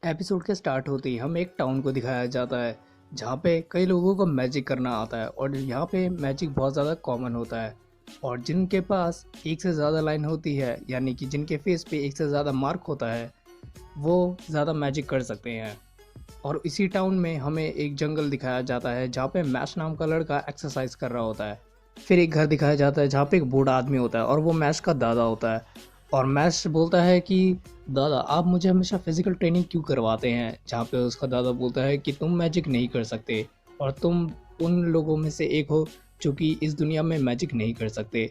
Episode के start होते ही हमें एक टाउन को दिखाया जाता है जहाँ पे कई लोगों को मैजिक करना आता है और यहाँ पे मैजिक बहुत ज़्यादा कॉमन होता है। और जिनके पास एक से ज़्यादा लाइन होती है यानी कि जिनके फेस पे एक से ज़्यादा मार्क होता है वो ज़्यादा मैजिक कर सकते हैं। और इसी टाउन में हमें एक जंगल दिखाया जाता है जहाँ पे मैश नाम का लड़का एक्सरसाइज कर रहा होता है। फिर एक घर दिखाया जाता है जहाँ पे एक बूढ़ा आदमी होता है और वो मैश का दादा होता है। और मैश बोलता है कि दादा आप मुझे हमेशा फिजिकल ट्रेनिंग क्यों करवाते हैं, जहाँ पे उसका दादा बोलता है कि तुम मैजिक नहीं कर सकते और तुम उन लोगों में से एक हो जो कि इस दुनिया में मैजिक नहीं कर सकते।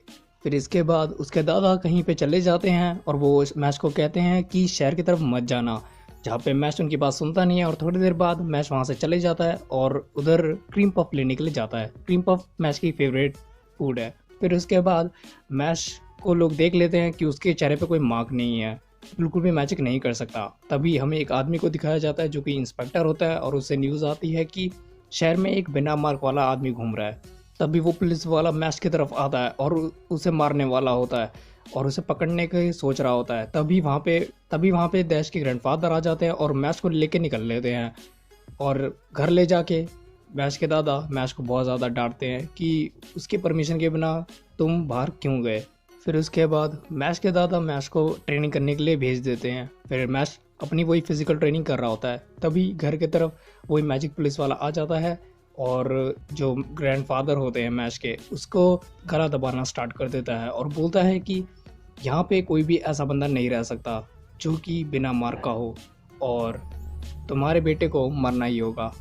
फिर इसके बाद उसके दादा कहीं पे चले जाते हैं और वो मैश को कहते हैं कि शहर की तरफ मत जाना, जहाँ पे मैश उनकी बात सुनता नहीं है। और थोड़ी देर बाद मैश वहाँ से चले जाता है और उधर क्रीम पफ लेने के लिए जाता है। क्रीम पफ मैश की फेवरेट फूड है। फिर उसके बाद मैश को लोग देख लेते हैं कि उसके चेहरे पे कोई मार्क नहीं है, बिल्कुल भी मैजिक नहीं कर सकता। तभी हमें एक आदमी को दिखाया जाता है जो कि इंस्पेक्टर होता है और उससे न्यूज़ आती है कि शहर में एक बिना मार्क वाला आदमी घूम रहा है। तभी वो पुलिस वाला मैश की तरफ आता है और उसे मारने वाला होता है और उसे पकड़ने की सोच रहा होता है। तभी वहाँ पे दैश के ग्रैंडफादर आ जाते हैं और मैश को लेके निकल लेते हैं। और घर ले जाके मैश के दादा मैश को बहुत ज़्यादा डांटते हैं कि उसके परमिशन के बिना तुम बाहर क्यों गए। फिर उसके बाद मैश के दादा मैश को ट्रेनिंग करने के लिए भेज देते हैं। फिर मैश अपनी वही फिजिकल ट्रेनिंग कर रहा होता है। तभी घर की तरफ वही मैजिक पुलिस वाला आ जाता है और जो ग्रैंडफादर होते हैं मैश के उसको गला दबाना स्टार्ट कर देता है और बोलता है कि यहाँ पे कोई भी ऐसा बंदा नहीं रह सकता जो कि बिना मार का हो और तुम्हारे बेटे को मरना ही होगा।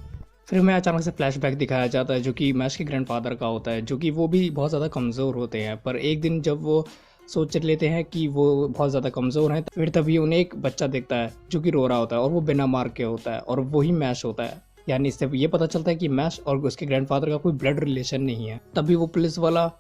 फिर हमें अचानक से फ्लैशबैक दिखाया जाता है जो कि मैश के ग्रैंडफादर का होता है, जो कि वो भी बहुत ज़्यादा कमज़ोर होते हैं। पर एक दिन जब वो सोच लेते हैं कि वो बहुत ज़्यादा कमज़ोर हैं, फिर तभी उन्हें एक बच्चा दिखता है जो कि रो रहा होता है और वो बिना मार के होता है और वही मैश होता है। यानी इससे ये पता चलता है कि मैश और उसके ग्रैंडफादर का कोई ब्लड रिलेशन नहीं है। तभी वो पुलिस वाला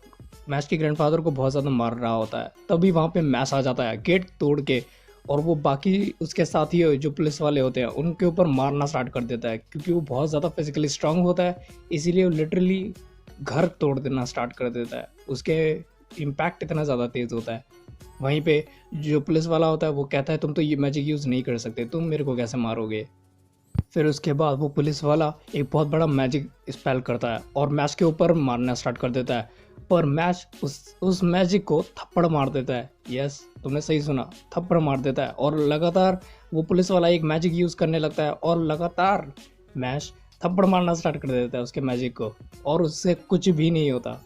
मैश के ग्रैंडफादर को बहुत ज़्यादा मार रहा होता है। तभी वहाँ पे मैश आ जाता है गेट तोड़ के और वो बाकी उसके साथी जो पुलिस वाले होते हैं उनके ऊपर मारना स्टार्ट कर देता है, क्योंकि वो बहुत ज़्यादा फिजिकली स्ट्रांग होता है। इसीलिए वो लिटरली घर तोड़ देना स्टार्ट कर देता है, उसके इम्पैक्ट इतना ज़्यादा तेज़ होता है। वहीं पे जो पुलिस वाला होता है वो कहता है तुम तो ये मैजिक यूज़ नहीं कर सकते, तुम मेरे को कैसे मारोगे। फिर उसके बाद वो पुलिस वाला एक बहुत बड़ा मैजिक स्पेल करता है और मैच के ऊपर मारना स्टार्ट कर देता है। पर मैच उस मैजिक को थप्पड़ मार देता है। यस, तुमने सही सुना, थप्पड़ मार देता है। और लगातार वो पुलिस वाला एक मैजिक यूज़ करने लगता है और लगातार मैच थप्पड़ मारना स्टार्ट कर देता है उसके मैजिक को और उससे कुछ भी नहीं होता।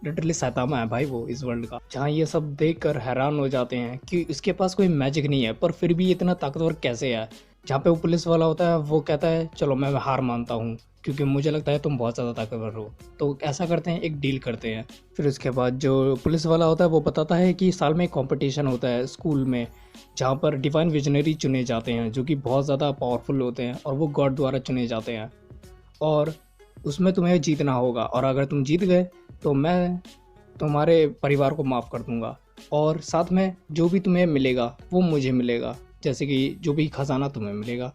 लिटरली सैतामा है भाई वो इस वर्ल्ड का। जहाँ ये सब देख कर हैरान हो जाते हैं कि इसके पास कोई मैजिक नहीं है पर फिर भी इतना ताकतवर कैसे है। जहाँ पे वो पुलिस वाला होता है वो कहता है चलो मैं हार मानता हूँ क्योंकि मुझे लगता है तुम बहुत ज़्यादा ताकतवर हो। तो ऐसा करते हैं, एक डील करते हैं। फिर उसके बाद जो पुलिस वाला होता है वो बताता है कि साल में एक कंपटीशन होता है स्कूल में जहाँ पर डिवाइन विजनरी चुने जाते हैं जो कि बहुत ज़्यादा पावरफुल होते हैं और वो गॉड द्वारा चुने जाते हैं। और उसमें तुम्हें जीतना होगा और अगर तुम जीत गए तो मैं तुम्हारे परिवार को माफ़ कर दूंगा और साथ में जो भी तुम्हें मिलेगा वो मुझे मिलेगा। जैसे कि जो भी खजाना तुम्हें मिलेगा,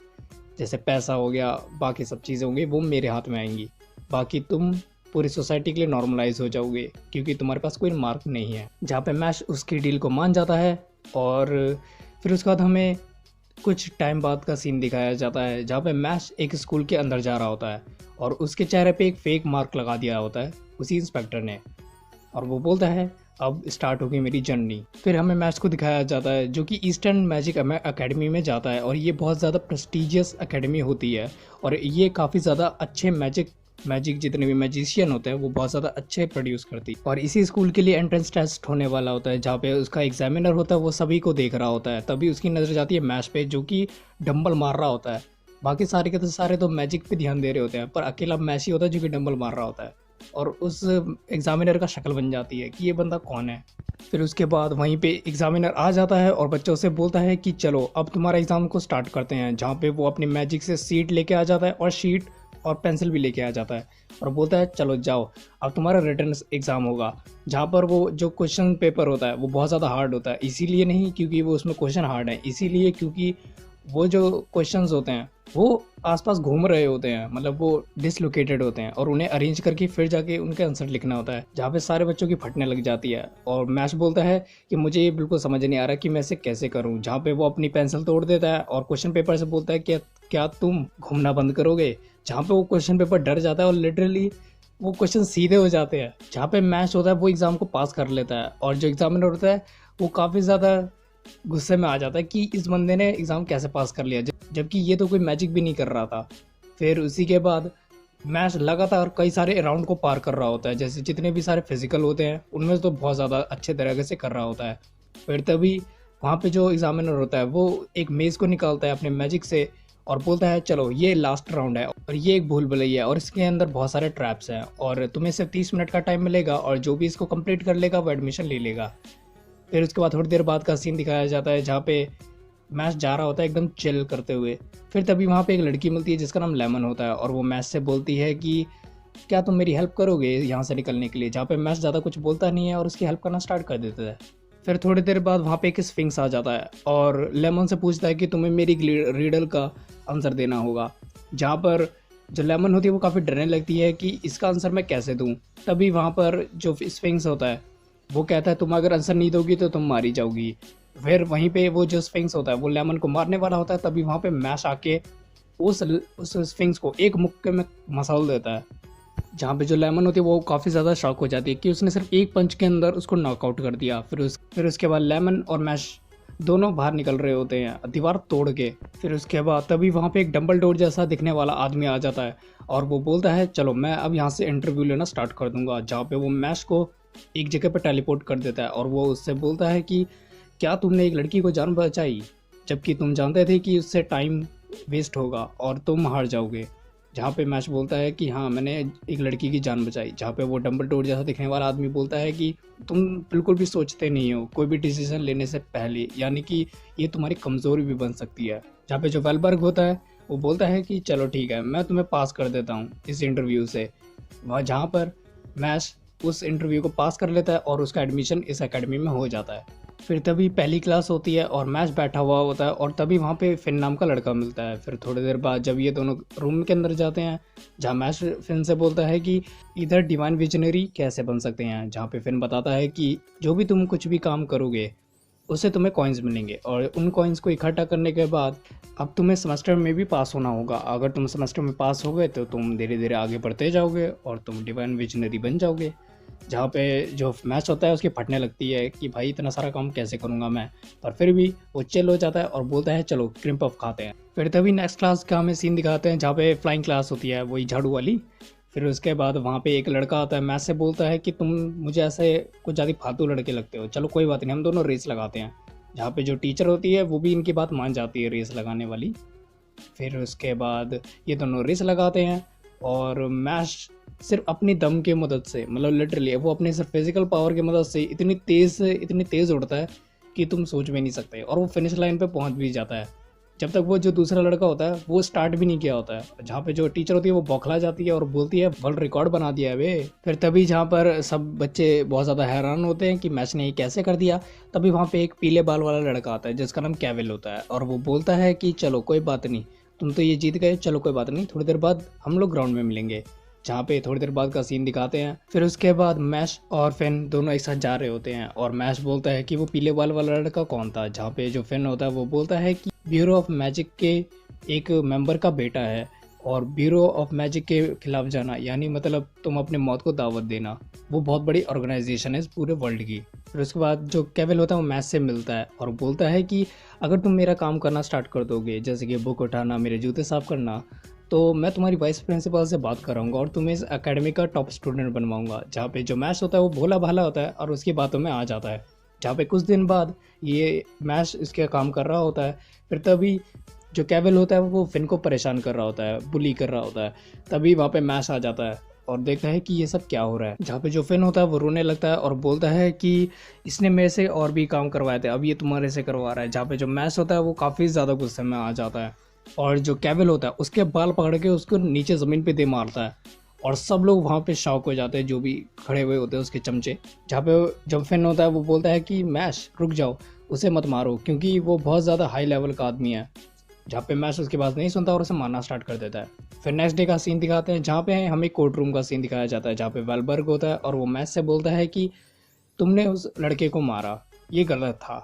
जैसे पैसा हो गया, बाकी सब चीज़ें होंगी वो मेरे हाथ में आएंगी। बाकी तुम पूरी सोसाइटी के लिए नॉर्मलाइज हो जाओगे क्योंकि तुम्हारे पास कोई मार्क नहीं है। जहाँ पे मैश उसकी डील को मान जाता है। और फिर उसके बाद हमें कुछ टाइम बाद का सीन दिखाया जाता है जहाँ पे मैश एक स्कूल के अंदर जा रहा होता है और उसके चेहरे पे एक फेक मार्क लगा दिया होता है उसी इंस्पेक्टर ने। और वो बोलता है अब स्टार्ट होगी मेरी जर्नी। फिर हमें मैच को दिखाया जाता है जो कि ईस्टर्न मैजिक एकेडमी में जाता है और ये बहुत ज़्यादा प्रेस्टिजियस एकेडमी होती है और ये काफ़ी ज़्यादा अच्छे मैजिक जितने भी मैजिशियन होते हैं वो बहुत ज़्यादा अच्छे प्रोड्यूस करती है। और इसी स्कूल के लिए एंट्रेंस टेस्ट होने वाला होता है जहाँ पे उसका एग्जामिनर होता है वो सभी को देख रहा होता है। तभी उसकी नज़र जाती है मैच पे जो कि डंबल मार रहा होता है। बाकी सारे के सारे तो मैजिक पे ध्यान दे रहे होते हैं पर अकेला मैच ही होता है जो कि डंबल मार रहा होता है। और उस एग्ज़ामिनर का शक्ल बन जाती है कि ये बंदा कौन है। फिर उसके बाद वहीं पे एग्ज़ामिनर आ जाता है और बच्चों से बोलता है कि चलो अब तुम्हारा एग्ज़ाम को स्टार्ट करते हैं। जहाँ पे वो अपनी मैजिक से सीट लेके आ जाता है और शीट और पेंसिल भी लेके आ जाता है और बोलता है चलो जाओ अब तुम्हारा रिटर्न एग्ज़ाम होगा। जहाँ पर वो जो क्वेश्चन पेपर होता है वो बहुत ज़्यादा हार्ड होता है, इसीलिए नहीं क्योंकि वो उसमें क्वेश्चन हार्ड है, इसीलिए क्योंकि वो जो क्वेश्चंस होते हैं वो आसपास घूम रहे होते हैं, मतलब वो डिसलोकेटेड होते हैं और उन्हें अरेंज करके फिर जाके उनके आंसर लिखना होता है, जहाँ पे सारे बच्चों की फटने लग जाती है। और मैश बोलता है कि मुझे ये बिल्कुल समझ नहीं आ रहा कि मैं इसे कैसे करूँ, जहाँ पे वो अपनी पेंसिल तोड़ देता है और क्वेश्चन पेपर से बोलता है कि क्या तुम घूमना बंद करोगे, जहाँ पे वो क्वेश्चन पेपर डर जाता है और लिटरली वो क्वेश्चन सीधे हो जाते हैं। जहाँ पे मैश होता है वो एग्ज़ाम को पास कर लेता है और जो एग्जामिनर होता है वो काफ़ी ज़्यादा गुस्से में आ जाता है कि इस बंदे ने एग्ज़ाम कैसे पास कर लिया, जबकि ये तो कोई मैजिक भी नहीं कर रहा था। फिर उसी के बाद मैच लगातार कई सारे राउंड को पार कर रहा होता है, जैसे जितने भी सारे फिजिकल होते हैं उनमें से तो बहुत ज़्यादा अच्छे तरीके से कर रहा होता है। फिर तभी वहाँ पे जो एग्जामिनर होता है वो एक मेज़ को निकालता है अपने मैजिक से और बोलता है चलो ये लास्ट राउंड है और ये एक भूल भुलैया है और इसके अंदर बहुत सारे ट्रैप्स हैं और तुम्हें सिर्फ 30 मिनट का टाइम मिलेगा और जो भी इसको कंप्लीट कर लेगा वो एडमिशन ले लेगा। फिर उसके बाद थोड़ी देर बाद का सीन दिखाया जाता है जहाँ पे मैच जा रहा होता है एकदम चिल करते हुए। फिर तभी वहाँ पे एक लड़की मिलती है जिसका नाम लेमन होता है और वो मैच से बोलती है कि क्या तुम मेरी हेल्प करोगे यहाँ से निकलने के लिए, जहाँ पे मैच ज़्यादा कुछ बोलता नहीं है और उसकी हेल्प करना स्टार्ट कर देता है। फिर थोड़ी देर बाद वहाँ पे एक स्फिंक्स आ जाता है और लेमन से पूछता है कि तुम्हें मेरी रीडल का आंसर देना होगा, जहाँ पर जो लेमन होती है वो काफ़ी डरने लगती है कि इसका आंसर मैं कैसे दूँ। तभी वहाँ पर जो स्फिंक्स होता है वो कहता है तुम अगर आंसर नहीं दोगी तो तुम मारी जाओगी। फिर वहीं पे वो जो स्फिंक्स होता है वो लेमन को मारने वाला होता है, तभी वहाँ पे मैश आके उस स्फिंक्स को एक मुक्के में मसल देता है, जहाँ पे जो लेमन होती है वो काफ़ी ज़्यादा शॉक हो जाती है कि उसने सिर्फ एक पंच के अंदर उसको नॉकआउट कर दिया। फिर उसके बाद लेमन और मैश दोनों बाहर निकल रहे होते हैं दीवार तोड़ के। फिर उसके बाद तभी वहाँ पे एक डंबल डोर जैसा दिखने वाला आदमी आ जाता है और वो बोलता है चलो मैं अब यहाँ से इंटरव्यू लेना स्टार्ट कर दूंगा, जहाँ पे वो मैश को एक जगह पर टेलीपोर्ट कर देता है और वो उससे बोलता है कि क्या तुमने एक लड़की को जान बचाई जबकि तुम जानते थे कि उससे टाइम वेस्ट होगा और तुम हार जाओगे। जहाँ पे मैच बोलता है कि हाँ मैंने एक लड़की की जान बचाई, जहाँ पे वो डंबल डोर जैसा दिखने वाला आदमी बोलता है कि तुम बिल्कुल भी सोचते नहीं हो कोई भी डिसीजन लेने से पहले, यानी कि ये तुम्हारी कमज़ोरी भी बन सकती है। जहाँ पे जो वेलबर्ग होता है वो बोलता है कि चलो ठीक है मैं तुम्हें पास कर देता हूँ इस इंटरव्यू से। वहाँ जहाँ पर मैच उस इंटरव्यू को पास कर लेता है और उसका एडमिशन इस एकेडमी में हो जाता है। फिर तभी पहली क्लास होती है और मैच बैठा हुआ होता है और तभी वहाँ पे फिन नाम का लड़का मिलता है। फिर थोड़ी देर बाद जब ये दोनों रूम के अंदर जाते हैं जहाँ मैच फिन से बोलता है कि इधर डिवाइन विजनरी कैसे बन सकते हैं, जहाँ पे फिन बताता है कि जो भी तुम कुछ भी काम करोगे उससे तुम्हें कॉइन्स मिलेंगे और उन कॉइन्स को इकट्ठा करने के बाद अब तुम्हें सेमेस्टर में भी पास होना होगा। अगर तुम सेमेस्टर में पास हो गए तो तुम धीरे धीरे आगे बढ़ते जाओगे और तुम डिवाइन विजनरी बन जाओगे। जहाँ पे जो मैच होता है उसकी फटने लगती है कि भाई इतना सारा काम कैसे करूँगा मैं, पर फिर भी वो चिल हो जाता है और बोलता है चलो क्रीम पफ खाते हैं। फिर तभी नेक्स्ट क्लास का हमें सीन दिखाते हैं जहाँ पे फ्लाइंग क्लास होती है वही झाड़ू वाली। फिर उसके बाद वहाँ पे एक लड़का आता है मैच से बोलता है कि तुम मुझे ऐसे कुछ ज़्यादा फालतू लड़के लगते हो, चलो कोई बात नहीं हम दोनों रेस लगाते हैं। जहाँ पे जो टीचर होती है वो भी इनकी बात मान जाती है रेस लगाने वाली। फिर उसके बाद ये दोनों रेस लगाते हैं और मैच सिर्फ अपनी दम की मदद से, मतलब लिटरली वो अपने सिर्फ फिजिकल पावर की मदद से इतनी तेज़ उड़ता है कि तुम सोच भी नहीं सकते और वो फिनिश लाइन पे पहुंच भी जाता है जब तक वो जो दूसरा लड़का होता है वो स्टार्ट भी नहीं किया होता है। जहाँ पे जो टीचर होती है वो बौखला जाती है और बोलती है वर्ल्ड रिकॉर्ड बना दिया है वे। फिर तभी जहाँ पर सब बच्चे बहुत ज़्यादा हैरान होते हैं कि मैच ने ये कैसे कर दिया, तभी वहाँ पे एक पीले बाल वाला लड़का आता है जिसका नाम कैविल होता है और वो बोलता है कि चलो कोई बात नहीं तुम तो ये जीत गए, चलो कोई बात नहीं थोड़ी देर बाद हम लोग ग्राउंड में मिलेंगे। जहाँ पे थोड़ी देर बाद का सीन दिखाते हैं। फिर उसके बाद मैश और फिन दोनों एक साथ जा रहे होते हैं और मैश बोलता है कि वो पीले बाल वाला लड़का कौन था, जहाँ पे जो फिन होता है वो बोलता है कि ब्यूरो ऑफ मैजिक के एक मेंबर का बेटा है और ब्यूरो ऑफ मैजिक के खिलाफ जाना यानी मतलब तुम अपने मौत को दावत देना, वो बहुत बड़ी ऑर्गेनाइजेशन है इस पूरे वर्ल्ड की। फिर उसके बाद जो केविल होता है वो मैच से मिलता है और बोलता है कि अगर तुम मेरा काम करना स्टार्ट कर दोगे जैसे कि बुक उठाना, मेरे जूते साफ करना, तो मैं तुम्हारी वाइस प्रिंसिपल से बात कराऊंगा और तुम्हें इस एकेडमी का टॉप स्टूडेंट बनवाऊंगा। जहाँ पे जो मैच होता है वो भोला भाला होता है और उसकी बातों में आ जाता है। जहाँ पे कुछ दिन बाद ये मैच इसके काम कर रहा होता है। फिर तभी जो केविल होता है वो फिन को परेशान कर रहा होता है, बुली कर रहा होता है। तभी वहाँ पे मैच आ जाता है और देखता है कि ये सब क्या हो रहा है। जहाँ पे जो फिन होता है वो रोने लगता है और बोलता है कि इसने मेरे से और भी काम करवाए थे, अब ये तुम्हारे से करवा रहा है। जहाँ पे जो मैच होता है वो काफ़ी ज़्यादा गुस्से में आ जाता है और जो केविल होता है उसके बाल पकड़ के उसको नीचे ज़मीन पे दे मारता है और सब लोग वहाँ पे शॉक हो जाते हैं जो भी खड़े हुए होते हैं उसके चमचे। जहाँ पे जब फिन होता है वो बोलता है कि मैश रुक जाओ, उसे मत मारो क्योंकि वो बहुत ज़्यादा हाई लेवल का आदमी है जहाँ पे मैच उसकी बात नहीं सुनता और उसे मारना स्टार्ट कर देता है। फिर नेक्स्ट डे का सीन दिखाते हैं जहाँ पे हमें कोर्ट रूम का सीन दिखाया जाता है, जहाँ पे वेलबर्ग होता है और वो मैच से बोलता है कि तुमने उस लड़के को मारा, ये गलत था।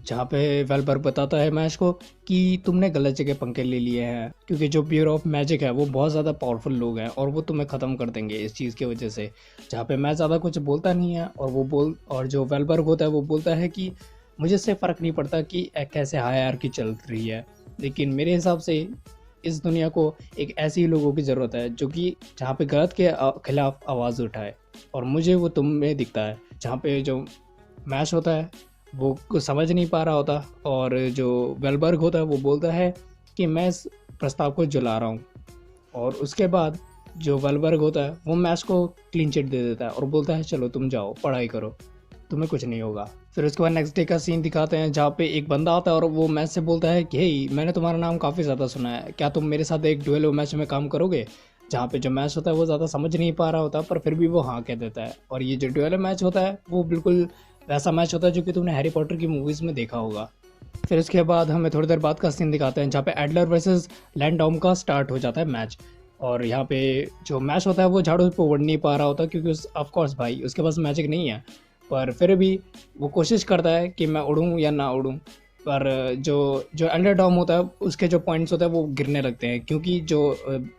जहाँ पे वेलबर्ग बताता है मैच को कि तुमने गलत जगह पंखे ले लिए हैं, क्योंकि जो ब्यूरो ऑफ मैजिक है वो बहुत ज़्यादा पावरफुल लोग हैं और वो तुम्हें ख़त्म कर देंगे इस चीज़ की वजह से। जहाँ पे मैच ज़्यादा कुछ बोलता नहीं है और जो वेलबर्ग होता है वो बोलता है कि मुझे इससे फ़र्क नहीं पड़ता कि कैसे हायरार्की चल रही है, लेकिन मेरे हिसाब से इस दुनिया को एक ऐसे ही लोगों की ज़रूरत है जो कि जहाँ पे गलत के खिलाफ आवाज़ उठाए, और मुझे वो तुम में दिखता है। जहाँ पे जो मैच होता है वो कुछ समझ नहीं पा रहा होता और जो वेलबर्ग होता है वो बोलता है कि मैं इस प्रस्ताव को जला रहा हूँ, और उसके बाद जो वेलबर्ग होता है वो मैच को क्लीन चिट दे देता है और बोलता है चलो तुम जाओ पढ़ाई करो, तुम्हें कुछ नहीं होगा। फिर उसके बाद नेक्स्ट डे का सीन दिखाते हैं जहाँ पे एक बंदा आता है और वो मैच से बोलता है कि हे मैंने तुम्हारा नाम काफ़ी ज़्यादा सुना है, क्या तुम मेरे साथ एक डुएल मैच में काम करोगे। जहाँ पे जो मैच होता है वो ज़्यादा समझ नहीं पा रहा होता पर फिर भी वो हाँ कह देता है, और ये जो डुएल मैच होता है वो बिल्कुल वैसा मैच होता है जो कि तुमने हैरी पॉटर की मूवीज़ में देखा होगा। फिर उसके बाद हमें थोड़ी देर बाद का सीन दिखाते हैं जहाँ पे एडलर वर्सेस लैंडॉम का स्टार्ट हो जाता है मैच, और यहाँ पे जो मैच होता है वो झाड़ू पे उड़ नहीं पा रहा होता क्योंकि ऑफ कोर्स भाई उसके पास मैजिक नहीं है, पर फिर भी वो कोशिश करता है कि मैं उड़ूँ या ना उड़ूँ। पर जो जो अंडरडॉम होता है उसके जो पॉइंट्स होते हैं वो गिरने लगते हैं क्योंकि जो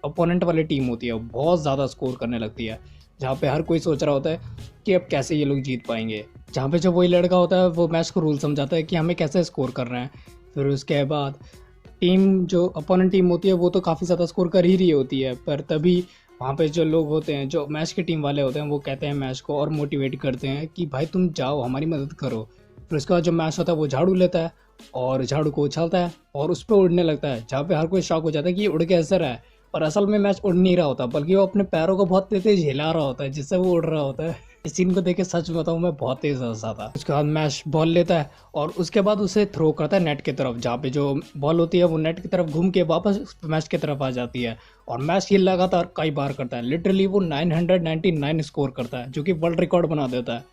अपोनेंट वाली टीम होती है वो बहुत ज़्यादा स्कोर करने लगती है, जहाँ पे हर कोई सोच रहा होता है कि अब कैसे ये लोग जीत पाएंगे। जहाँ पे जो वही लड़का होता है वो मैच को रूल समझाता है कि हमें कैसे स्कोर करना है। फिर उसके बाद टीम जो अपोनेंट टीम होती है वो तो काफ़ी ज़्यादा स्कोर कर ही रही होती है, पर तभी वहाँ पे जो लोग होते हैं जो मैच की टीम वाले होते हैं वो कहते हैं मैच को और मोटिवेट करते हैं कि भाई तुम जाओ हमारी मदद करो। फिर उसके बाद जो मैच होता है वो झाड़ू लेता है और झाड़ू को उछालता है और उस पर उड़ने लगता है, जहाँ पे हर कोई शॉक हो जाता है कि ये उड़ के ऐसा रहा है, पर असल में मैच उड़ नहीं रहा होता बल्कि वो अपने पैरों को बहुत तेज हिला रहा होता है जिससे वो उड़ रहा होता है। इस सीन को देख के सच बताऊं मैं बहुत तेज हंसा था। उसके बाद मैच बॉल लेता है और उसके बाद उसे थ्रो करता है नेट की तरफ, जहाँ पे जो बॉल होती है वो नेट की तरफ घूम के वापस मैच की तरफ आ जाती है, और मैच ये लगातार कई बार करता है। लिटरली वो 999 स्कोर करता है जो कि वर्ल्ड रिकॉर्ड बना देता है,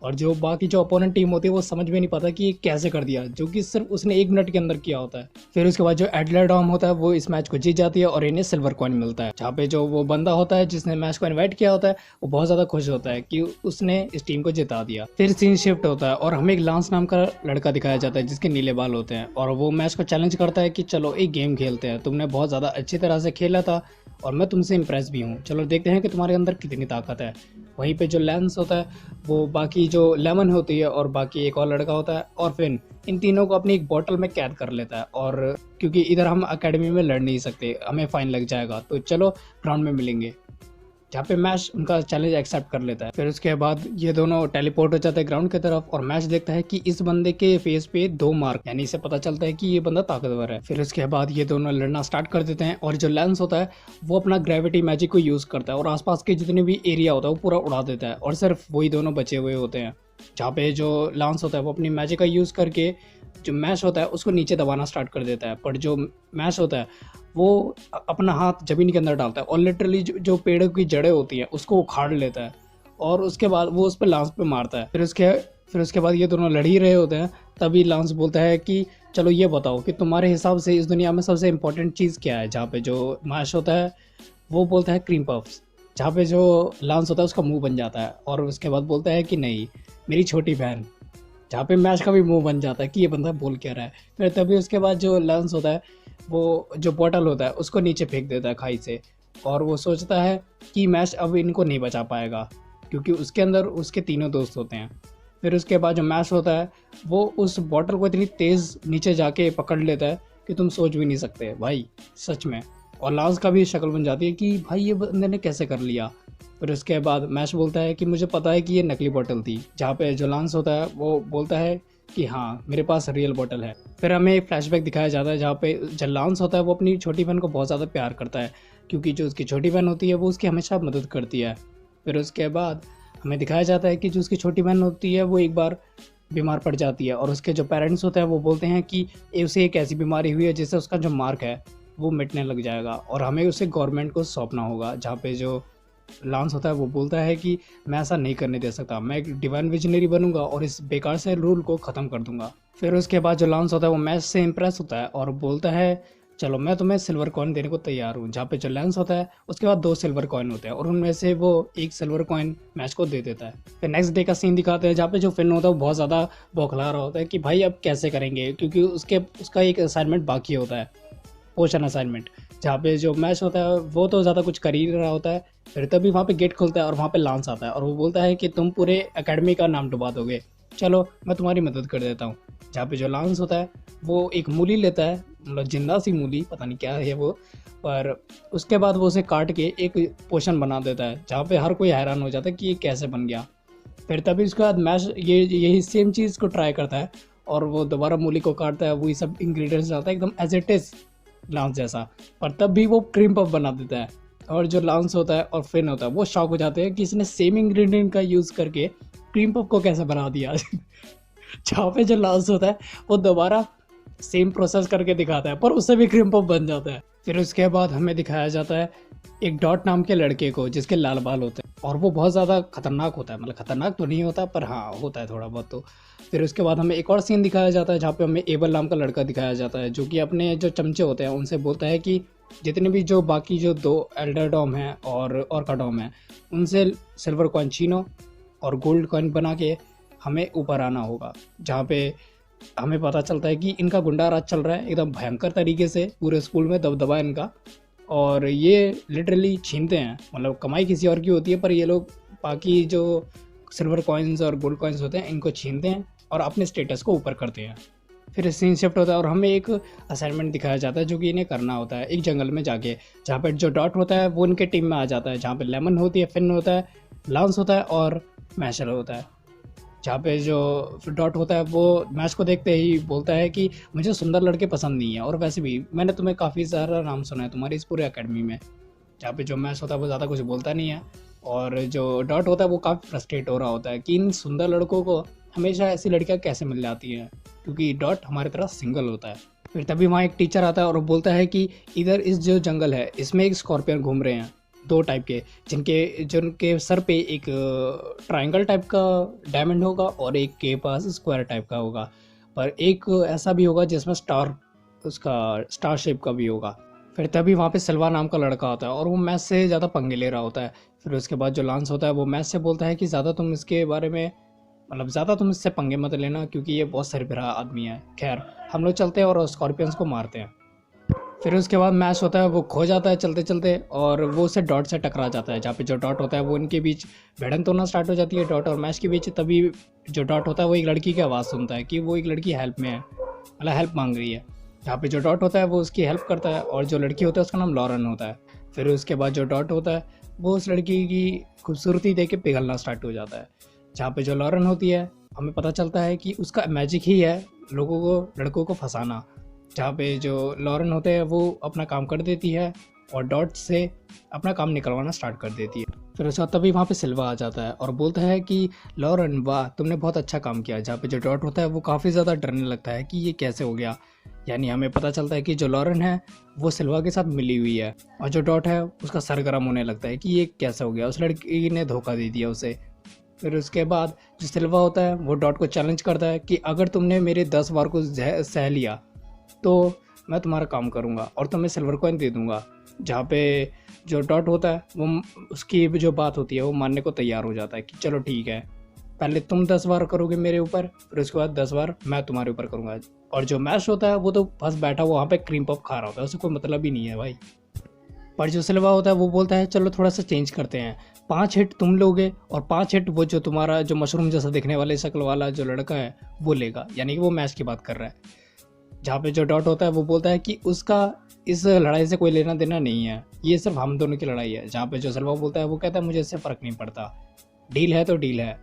और जो बाकी जो अपोनेंट टीम होती है वो समझ में नहीं पाता कि ये कैसे कर दिया, जो कि सिर्फ उसने 1 मिनट के अंदर किया होता है। फिर उसके बाद जो एडलरडॉम होता है वो इस मैच को जीत जाती है और इन्हें सिल्वर कॉइन मिलता है, जहाँ पे जो वो बंदा होता है जिसने मैच को इनवाइट किया होता है वो बहुत ज़्यादा खुश होता है कि उसने इस टीम को जिता दिया। फिर सीन शिफ्ट होता है और हमें एक लांस नाम का लड़का दिखाया जाता है जिसके नीले बाल होते हैं, और वो मैच को चैलेंज करता है कि चलो एक गेम खेलते हैं, तुमने बहुत ज़्यादा अच्छी तरह से खेला था और मैं तुमसे इम्प्रेस भी हूँ, चलो देखते हैं कि तुम्हारे अंदर कितनी ताकत है। वहीं पे जो लेंस होता है वो बाकी जो लेमन होती है और बाकी एक और लड़का होता है और फिर इन तीनों को अपनी एक बोतल में कैद कर लेता है, और क्योंकि इधर हम एकेडमी में लड़ नहीं सकते हमें फाइन लग जाएगा तो चलो ग्राउंड में मिलेंगे, जहाँ पे मैच उनका चैलेंज एक्सेप्ट कर लेता है। फिर उसके बाद ये दोनों टेलीपोर्ट हो जाते हैं ग्राउंड की तरफ और मैच देखता है कि इस बंदे के फेस पे 2 मार्क, यानी इसे पता चलता है कि ये बंदा ताकतवर है। फिर उसके बाद ये दोनों लड़ना स्टार्ट कर देते हैं और जो लेंस होता है वो अपना ग्रेविटी मैजिक को यूज़ करता है और आसपास के जितने भी एरिया होता है वो पूरा उड़ा देता है, और सिर्फ वही दोनों बचे हुए होते हैं। जहाँ पे जो लांस होता है वो अपनी मैजिक का यूज़ करके जो मैच होता है उसको नीचे दबाना स्टार्ट कर देता है, पर जो मैच होता है वो अपना हाथ ज़मीन के अंदर डालता है और लिटरली जो पेड़ों की जड़ें होती हैं उसको उखाड़ लेता है, और उसके बाद वो उस पर लांस पे मारता है। फिर उसके बाद ये दोनों लड़ ही रहे होते हैं, तभी लांस बोलता है कि चलो ये बताओ कि तुम्हारे हिसाब से इस दुनिया में सबसे इम्पोर्टेंट चीज़ क्या है। जहाँ पे जो मैच होता है वो बोलता है क्रीम पफ्स, जहाँ पे जो लांस होता है उसका मुंह बन जाता है, और उसके बाद बोलता है कि नहीं मेरी छोटी बहन, जहाँ पे मैच का भी मुंह बन जाता है कि ये बंदा बोल क्या रहा है। फिर तभी उसके बाद जो लांस होता है वो जो बॉटल होता है उसको नीचे फेंक देता है खाई से, और वो सोचता है कि मैच अब इनको नहीं बचा पाएगा क्योंकि उसके अंदर उसके तीनों दोस्त होते हैं। फिर उसके बाद जो मैच होता है वो उस बॉटल को इतनी तेज़ नीचे जाके पकड़ लेता है कि तुम सोच भी नहीं सकते भाई, सच में। और लांस का भी शक्ल बन जाती है कि भाई ये बंदे ने कैसे कर लिया। फिर उसके बाद मैच बोलता है कि मुझे पता है कि ये नकली बोतल थी, जहाँ पे जो लांस होता है वो बोलता है कि हाँ मेरे पास रियल बोतल है। फिर हमें एक फ्लैशबैक दिखाया जाता है जहाँ पे जो लांस होता है वो अपनी छोटी बहन को बहुत ज़्यादा प्यार करता है क्योंकि जो उसकी छोटी बहन होती है वो उसकी हमेशा मदद करती है। फिर उसके बाद हमें दिखाया जाता है कि जो उसकी छोटी बहन होती है वो एक बार बीमार पड़ जाती है और उसके जो पेरेंट्स होते हैं वो बोलते हैं कि उसे एक ऐसी बीमारी हुई है जिससे उसका जो मार्क है वो मिटने लग जाएगा और हमें उसे गवर्नमेंट को सौंपना होगा। जहाँ पे जो लांस होता है वो बोलता है कि मैं ऐसा नहीं करने दे सकता, मैं एक डिवाइन विजनरी बनूंगा और इस बेकार से रूल को ख़त्म कर दूंगा। फिर उसके बाद जो लांस होता है वो मैच से इम्प्रेस होता है और बोलता है चलो मैं तुम्हें सिल्वर कॉइन देने को तैयार हूँ। जहाँ पे जो लेंस होता है उसके बाद 2 सिल्वर कॉइन होते हैं और उनमें से वो एक सिल्वर कॉइन मैच को दे देता है। फिर नेक्स्ट डे का सीन दिखाते हैं जहाँ पे जो फिन होता है वो बहुत ज़्यादा बौखला रहा होता है कि भाई अब कैसे करेंगे, क्योंकि उसका एक असाइनमेंट बाकी होता है, पोशन असाइनमेंट। जहाँ पे जो मैच होता है वो तो ज़्यादा कुछ कर ही नहीं रहा होता है। फिर तभी वहाँ पे गेट खुलता है और वहाँ पे लांस आता है और वो बोलता है कि तुम पूरे एकेडमी का नाम डुबा दोगे, चलो मैं तुम्हारी मदद कर देता हूँ। जहाँ पे जो लांस होता है वो एक मूली लेता है, मतलब जिंदा सी मूली, पता नहीं क्या है वो, पर उसके बाद वो उसे काट के एक पोशन बना देता है जहाँ पे हर कोई हैरान हो जाता है कि ये कैसे बन गया। फिर तभी उसके बाद मैच यही सेम चीज़ को ट्राई करता है और वो दोबारा मूली को काटता है, वही सब इंग्रेडिएंट्स डालता है एकदम एज इट इज लांस जैसा, पर तब भी वो क्रीम पफ बना देता है। और जो लांस होता है और फिन होता है वो शॉक हो जाते हैं कि इसने सेम इंग्रेडिएंट का यूज़ करके क्रीम पफ को कैसे बना दिया। जहाँ पे जो लांस होता है वो दोबारा सेम प्रोसेस करके दिखाता है पर उससे भी क्रीम पफ बन जाता है। फिर उसके बाद हमें दिखाया जाता है एक डॉट नाम के लड़के को जिसके लाल बाल होते हैं और वो बहुत ज़्यादा खतरनाक होता है, मतलब खतरनाक तो नहीं होता पर हाँ होता है थोड़ा बहुत। तो फिर उसके बाद हमें एक और सीन दिखाया जाता है जहाँ पे हमें एबल नाम का लड़का दिखाया जाता है जो कि अपने जो चमचे होते हैं उनसे बोलता है कि जितने भी जो बाकी जो 2 एल्डर डॉम हैं और का डॉम है उनसे सिल्वर कॉइन छीनो और गोल्ड कॉइन बना के हमें ऊपर आना होगा। जहाँ पे हमें पता चलता है कि इनका गुंडा राज चल रहा है एकदम भयंकर तरीके से, पूरे स्कूल में दबदबा है इनका और ये लिटरली छीनते हैं, मतलब कमाई किसी और की होती है पर ये लोग बाकी जो सिल्वर कॉइन्स और गोल्ड कॉइन्स होते हैं इनको छीनते हैं और अपने स्टेटस को ऊपर करते हैं। फिर सीन शिफ्ट होता है और हमें एक असाइनमेंट दिखाया जाता है जो कि इन्हें करना होता है एक जंगल में जाके, जहाँ पर जो डॉट होता है वो उनके टीम में आ जाता है, जहाँ पे लेमन होती है, फिन होता है, लांस होता है और मैशल होता है। जहाँ पे जो डॉट होता है वो मैच को देखते ही बोलता है कि मुझे सुंदर लड़के पसंद नहीं है और वैसे भी मैंने तुम्हें काफ़ी सारा नाम सुना है तुम्हारी इस पूरे एकेडमी में। जहाँ पे जो मैच होता है वो ज़्यादा कुछ बोलता नहीं है और जो डॉट होता है वो काफ़ी फ्रस्ट्रेट हो रहा होता है कि इन सुंदर लड़कों को हमेशा ऐसी लड़कियाँ कैसे मिल जाती हैं, क्योंकि डॉट हमारी तरह सिंगल होता है। फिर तभी वहाँ एक टीचर आता है और वो बोलता है कि इधर इस जो जंगल है इसमें एक स्कॉर्पियन घूम रहे हैं, 2 टाइप के, जिनके सर पे एक ट्रायंगल टाइप का डायमंड होगा और एक के पास स्क्वायर टाइप का होगा, पर एक ऐसा भी होगा जिसमें स्टार शेप का भी होगा। फिर तभी वहाँ पे सिल्वा नाम का लड़का आता है और वो मैच से ज़्यादा पंगे ले रहा होता है। फिर उसके बाद जो लांस होता है वो मैच से बोलता है कि ज़्यादा तुम इसके बारे में, मतलब ज़्यादा तुम इससे पंगे मत लेना क्योंकि ये बहुत सरबराह आदमी है। खैर हम लोग चलते हैं और स्कॉर्पियंस को मारते हैं। फिर उसके बाद मैच होता है वो खो जाता है चलते चलते और वो उसे डॉट से टकरा जाता है, जहाँ पे जो डॉट होता है वो इनके बीच भिड़ंत होना स्टार्ट हो जाती है, डॉट और मैच के बीच। तभी जो डॉट होता है वो एक लड़की की आवाज़ सुनता है कि वो एक लड़की हेल्प में है, मतलब हेल्प मांग रही है। जहाँ पे जो डॉट होता है वो उसकी हेल्प करता है और जो लड़की होता है उसका नाम लॉरेन होता है। फिर उसके बाद जो डॉट होता है वो उस लड़की की खूबसूरती देख के पिघलना स्टार्ट हो जाता है। जहाँ पे जो लॉरेन होती है हमें पता चलता है कि उसका मैजिक ही है लोगों को, लड़कों को फंसाना। जहाँ पे जो लॉरेन होते हैं वो अपना काम कर देती है और डॉट से अपना काम निकलवाना स्टार्ट कर देती है। फिर उसके बाद तभी वहाँ पे सिल्वा आ जाता है और बोलता है कि लॉरेन वाह तुमने बहुत अच्छा काम किया। जहाँ पे जो डॉट होता है वो काफ़ी ज़्यादा डरने लगता है कि ये कैसे हो गया, यानी हमें पता चलता है कि जो लॉरेन है वो सिल्वा के साथ मिली हुई है और जो डॉट है उसका सर गर्म होने लगता है कि ये कैसे हो गया, उस लड़की ने धोखा दे दिया उसे। फिर उसके बाद जो सिल्वा होता है वो डॉट को चैलेंज करता है कि अगर तुमने मेरे 10 बार को सह लिया तो मैं तुम्हारा काम करूँगा और तुम्हें सिल्वर कॉइन दे दूँगा। जहाँ पे जो डॉट होता है वो उसकी जो बात होती है वो मानने को तैयार हो जाता है कि चलो ठीक है, पहले तुम 10 बार करोगे मेरे ऊपर, फिर उसके बाद 10 बार मैं तुम्हारे ऊपर करूँगा। और जो मैच होता है वो तो बस बैठा हुआ वहाँ पे क्रीम पफ खा रहा होता है, उसे कोई मतलब ही नहीं है भाई। पर जो सिल्वा होता है वो बोलता है चलो थोड़ा सा चेंज करते हैं, 5 हिट तुम लोगे और 5 हिट वो जो तुम्हारा जो मशरूम जैसा दिखने वाले शक्ल वाला जो लड़का है वो लेगा, यानी कि वो मैच की बात कर रहा है। जहाँ पे जो डॉट होता है वो बोलता है कि उसका इस लड़ाई से कोई लेना देना नहीं है, ये सिर्फ हम दोनों की लड़ाई है। जहाँ पे जो सिल्वा बोलता है वो कहता है मुझे इससे फ़र्क नहीं पड़ता, डील है तो डील है।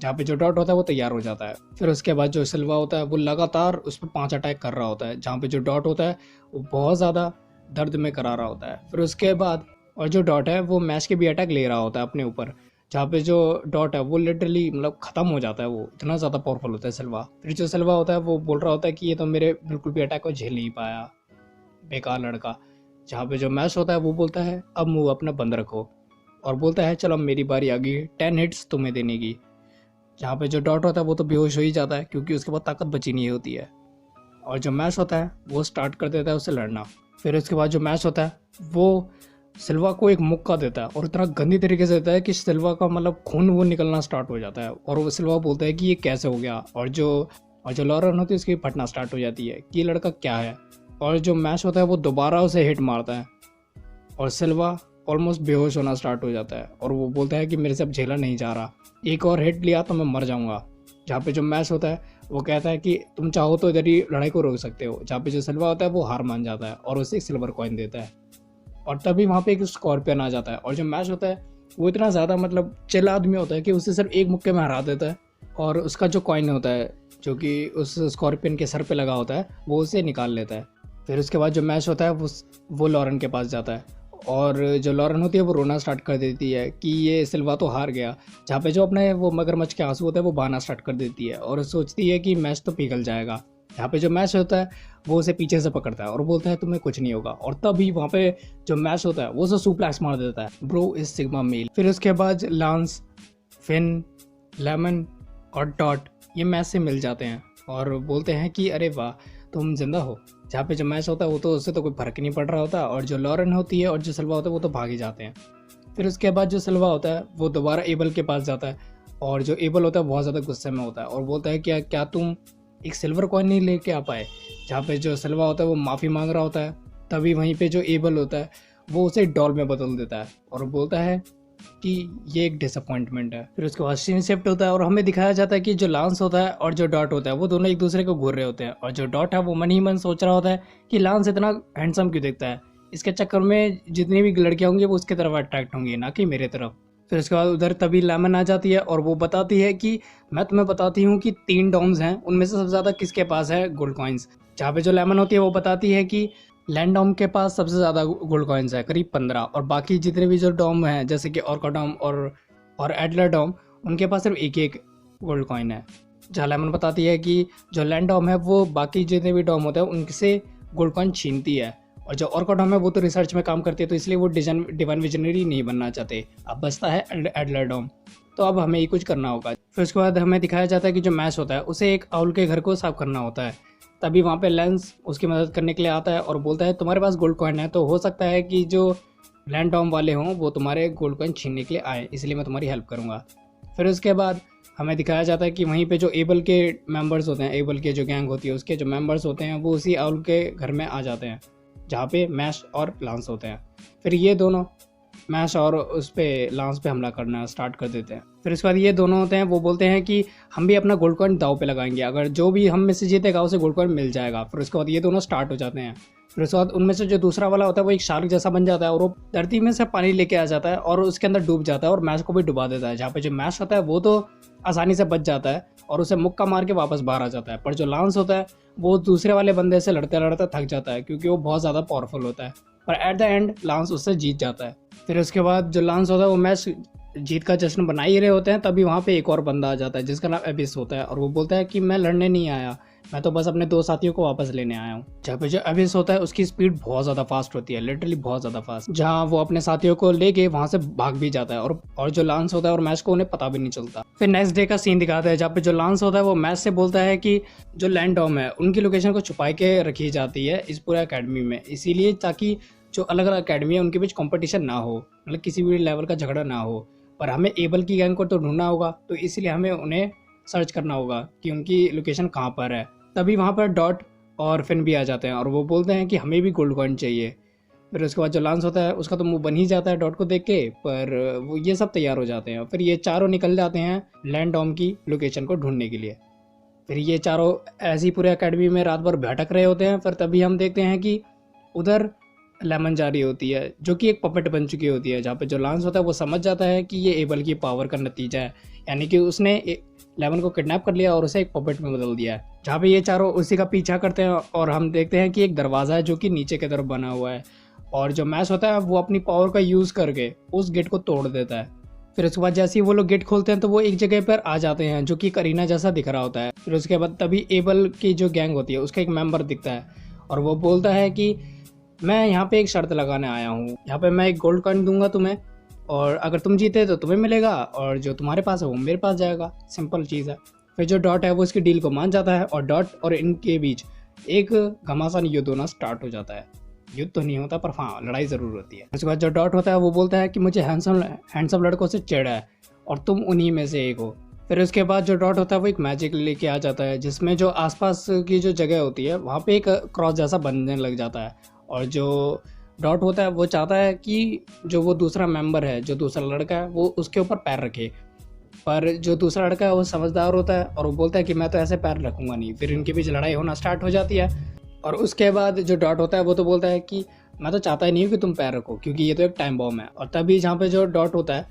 जहाँ पे जो डॉट होता है वो तैयार हो जाता है। फिर उसके बाद जो सिल्वा होता है वो लगातार उस पर 5 अटैक कर रहा होता है, जहाँ पे जो डॉट होता है वो बहुत ज़्यादा दर्द में करा रहा होता है। फिर उसके बाद और जो डॉट है वो मैच के भी अटैक ले रहा होता है अपने ऊपर, जहाँ पे जो डॉट है वो लिटरली मतलब ख़त्म हो जाता है, वो इतना ज़्यादा पावरफुल होता है सिल्वा। फिर जो सिल्वा होता है वो बोल रहा होता है कि ये तो मेरे बिल्कुल भी अटैक को झेल नहीं पाया, बेकार लड़का। जहाँ पे जो मैच होता है वो बोलता है अब मुँह अपना बंद रखो और बोलता है चलो अब मेरी बारी आ गई 10 हिट्स तुम्हें देने की। जहाँ पे जो डॉट होता है वो तो बेहोश हो ही जाता है क्योंकि उसके पास ताकत बची नहीं होती है। और जो मैश होता है वो स्टार्ट कर देता है उससे लड़ना। फिर उसके बाद जो मैश होता है वो सिल्वा को एक मुक्का देता है और इतना गंदी तरीके से देता है कि सिल्वा का मतलब खून वो निकलना स्टार्ट हो जाता है और वो सिल्वा बोलता है कि ये कैसे हो गया। और जो लॉरेन होती है उसकी फटना स्टार्ट हो जाती है कि ये लड़का क्या है। और जो मैश होता है वो दोबारा उसे हिट मारता है और सिल्वा ऑलमोस्ट बेहोश होना स्टार्ट हो जाता है और वो बोलता है कि मेरे से अब झेला नहीं जा रहा, एक और हिट लिया तो मैं मर जाऊंगा। जहाँ पे जो मैश होता है वो कहता है कि तुम चाहो तो इधर ही लड़ाई को रोक सकते हो। जहाँ पे जो सिल्वा होता है वो हार मान जाता है और उसे एक सिल्वर कॉइन देता है। और तभी वहाँ पे एक स्कॉर्पियन आ जाता है और जो मैश होता है वो इतना ज़्यादा मतलब चिल आदमी होता है कि उसे सिर्फ एक मुक्के में हरा देता है और उसका जो कॉइन होता है जो कि उस स्कॉर्पियन के सर पे लगा होता है वो उसे निकाल लेता है। फिर उसके बाद जो मैश होता है वो लॉरेन के पास जाता है और जो लॉरेन होती है वो रोना स्टार्ट कर देती है कि ये सिल्वा तो हार गया। जहाँ पे जो अपने वो मगरमच्छ के आंसू होते हैं वो बहाना स्टार्ट कर देती है और सोचती है कि मैच तो पिघल जाएगा। यहाँ पे जो मैच होता है वो उसे पीछे से पकड़ता है और बोलता है तुम्हें कुछ नहीं होगा। और तभी वहाँ पे जो मैच होता है वो उसे सुप्लेक्स मार देता है। Bro is sigma male. फिर उसके बाद लांस, फिन, लेमन और डॉट ये मैच से मिल जाते हैं और बोलते हैं कि अरे वाह तुम जिंदा हो। जहाँ पे जो मैच होता है वो तो उससे तो कोई फर्क ही नहीं पड़ रहा होता और जो लॉरेन होती है और जो सिल्वा होता है वो तो भाग ही जाते हैं। फिर उसके बाद जो सिल्वा होता है वो दोबारा एबल के पास जाता है और जो एबल होता है बहुत ज़्यादा गुस्से में होता है और बोलता है क्या क्या तुम एक सिल्वर कॉइन नहीं लेके आ पाए। जहाँ पे जो सिल्वा होता है वो माफ़ी मांग रहा होता है तभी वहीं पे जो एबल होता है वो उसे डॉल में बदल देता है और बोलता है कि ये एक डिसअपॉइंटमेंट है। फिर उसके बाद सीन शिफ्ट होता है और हमें दिखाया जाता है कि जो लांस होता है और जो डॉट होता है वो दोनों एक दूसरे को घूर रहे होते हैं और जो डॉट है वो मन ही मन सोच रहा होता है कि लांस इतना हैंडसम क्यों दिखता है, इसके चक्कर में जितनी भी लड़कियां होंगी वो उसकी तरफ अट्रैक्ट होंगी ना कि मेरे तरफ। फिर उसके बाद उधर तभी लेमन आ जाती है और वो बताती है कि मैं तुम्हें बताती हूँ कि 3 डॉम्स हैं उनमें से सबसे ज़्यादा किसके पास है गोल्ड कॉइन्स। जहाँ पे जो लेमन होती है वो बताती है कि लैंडोम के पास सबसे ज़्यादा गोल्ड कॉइन्स है करीब 15 और बाकी जितने भी जो डॉम हैं जैसे कि ऑर्काडॉम और एडलर डॉम उनके पास सिर्फ एक एक गोल्ड कॉइन है। जहाँ लेमन बताती है कि जो लैंडोम है वो बाकी जितने भी डॉम होते हैं उनसे गोल्ड कॉइन छीनती है और जो ऑर्काडॉम है वो तो रिसर्च में काम करती है तो इसलिए वो डिवाइन विजनरी नहीं बनना चाहते। अब बचता है एडलर डॉम, तो अब हमें ये कुछ करना होगा। फिर उसके बाद हमें दिखाया जाता है कि जो मैच होता है उसे एक आउल के घर को साफ करना होता है। तभी वहाँ पे लेंस उसकी मदद करने के लिए आता है और बोलता है तुम्हारे पास गोल्ड कॉइन है तो हो सकता है कि जो लैंड डॉम वाले हों वो तुम्हारे गोल्ड कॉइन छीनने के लिए आए, इसलिए मैं तुम्हारी हेल्प करूँगा। फिर उसके बाद हमें दिखाया जाता है कि वहीं पे जो एबल के मेंबर्स होते हैं, एबल के जो गैंग होती है उसके जो मेंबर्स होते हैं वो उसी आउल के घर में आ जाते हैं जहाँ पे मैश और लांस होते हैं। फिर ये दोनों मैश और उस पर लांस पे हमला करना स्टार्ट कर देते हैं। फिर उसके बाद ये दोनों होते हैं वो बोलते हैं कि हम भी अपना गोल्ड कॉइन दाव पे लगाएंगे, अगर जो भी हम में से जीतेगा उसे गोल्ड कॉइन मिल जाएगा। फिर उसके बाद ये दोनों स्टार्ट हो जाते हैं। फिर उसके बाद उनमें से जो दूसरा वाला होता है वो एक शार्क जैसा बन जाता है और वो धरती में से पानी लेके आ जाता है और उसके अंदर डूब जाता है और मैश को भी डुबा देता है। जहाँ पे जो मैश होता है वो तो आसानी से बच जाता है और उसे मुक्का मार के वापस बाहर आ जाता है, पर जो लांस होता है वो दूसरे वाले बंदे से लड़ते लड़ते थक जाता है क्योंकि वो बहुत ज़्यादा पावरफुल होता है, पर एट द एंड लांस उससे जीत जाता है। फिर उसके बाद जो लांस होता है वो मैच जीत का जश्न बना ही रहे होते हैं तभी वहाँ पे एक और बंदा आ जाता है जिसका नाम एबिस होता है और वो बोलता है कि मैं लड़ने नहीं आया, मैं तो बस अपने 2 साथियों को वापस लेने आया हूँ। जहाँ पे जो एबिस होता है उसकी स्पीड बहुत ज़्यादा फास्ट होती है, लिटरली बहुत ज़्यादा फास्ट, जहाँ वो अपने साथियों को लेके वहाँ से भाग भी जाता है और जो लांस होता है और मैच को उन्हें पता भी नहीं चलता। फिर नेक्स्ट डे का सीन दिखाता है जहाँ पे जो लांस होता है वो मैच से बोलता है कि जो लैंड डॉम है उनकी लोकेशन को छुपा के रखी जाती है इस पूरे अकेडमी में, इसीलिए ताकि जो अलग अलग अकेडमी है उनके बीच कंपटीशन ना हो, मतलब किसी भी लेवल का झगड़ा ना हो। पर हमें एबल की गैंग को तो ढूंढना होगा तो इसलिए हमें उन्हें सर्च करना होगा कि उनकी लोकेशन कहाँ पर है। तभी वहाँ पर डॉट और फिन भी आ जाते हैं और वो बोलते हैं कि हमें भी गोल्ड कॉइन चाहिए। फिर उसके बाद जो लांस होता है उसका तो मुंह बन ही जाता है डॉट को देख के, पर वो ये सब तैयार हो जाते हैं। फिर ये चारों निकल जाते हैं लैंड डॉम की लोकेशन को ढूंढने के लिए। फिर ये चारों ऐसी पूरे अकेडमी में रात भर भटक रहे होते हैं। फिर तभी हम देखते हैं कि उधर लेमन जा रही होती है जो कि एक पपेट बन चुकी होती है, जहाँ पे जो लांस होता है वो समझ जाता है कि ये एबल की पावर का नतीजा है, यानी कि उसने लेमन को किडनैप कर लिया और उसे एक पपेट में बदल दिया है। जहाँ पे ये चारों उसी का पीछा करते हैं और हम देखते हैं कि एक दरवाज़ा है जो कि नीचे की तरफ बना हुआ है और जो मैच होता है वो अपनी पावर का यूज़ करके उस गेट को तोड़ देता है। फिर उसके बाद जैसे ही वो लोग गेट खोलते हैं तो वो एक जगह पर आ जाते हैं जो कि करीना जैसा दिख रहा होता है। फिर उसके बाद तभी एबल की जो गैंग होती है उसका एक मेंबर दिखता है और वो बोलता है कि मैं यहाँ पे एक शर्त लगाने आया हूँ, यहाँ पे मैं एक गोल्ड कॉइन दूंगा तुम्हें और अगर तुम जीते तो तुम्हें मिलेगा और जो तुम्हारे पास है वो मेरे पास जाएगा। सिंपल चीज़ है। फिर जो डॉट है वो इसकी डील को मान जाता है और डॉट और इनके बीच एक घमासान युद्ध होना स्टार्ट हो जाता है। युद्ध तो नहीं होता पर हाँ लड़ाई ज़रूर होती है। उसके बाद जो डॉट होता है वो बोलता है कि मुझे हैंडसम लड़कों से चिढ़ है और तुम उन्हीं में से एक हो। फिर उसके बाद जो डॉट होता है वो एक मैजिक लेके आ जाता है जिसमें जो आसपास की जो जगह होती है वहाँ पे एक क्रॉस जैसा बनने लग जाता है। और जो डॉट होता है वो चाहता है कि जो वो दूसरा मेंबर है, जो दूसरा लड़का है, वो उसके ऊपर पैर रखे। पर जो दूसरा लड़का है वो समझदार होता है और वो बोलता है कि मैं तो ऐसे पैर रखूँगा नहीं। फिर इनके बीच लड़ाई होना स्टार्ट हो जाती है। और उसके बाद जो डॉट होता है वो तो बोलता है कि मैं तो चाहता ही नहीं हूँ कि तुम पैर रखो क्योंकि ये तो एक टाइम बॉम्ब है। और तभी जहाँ पे जो डॉट होता है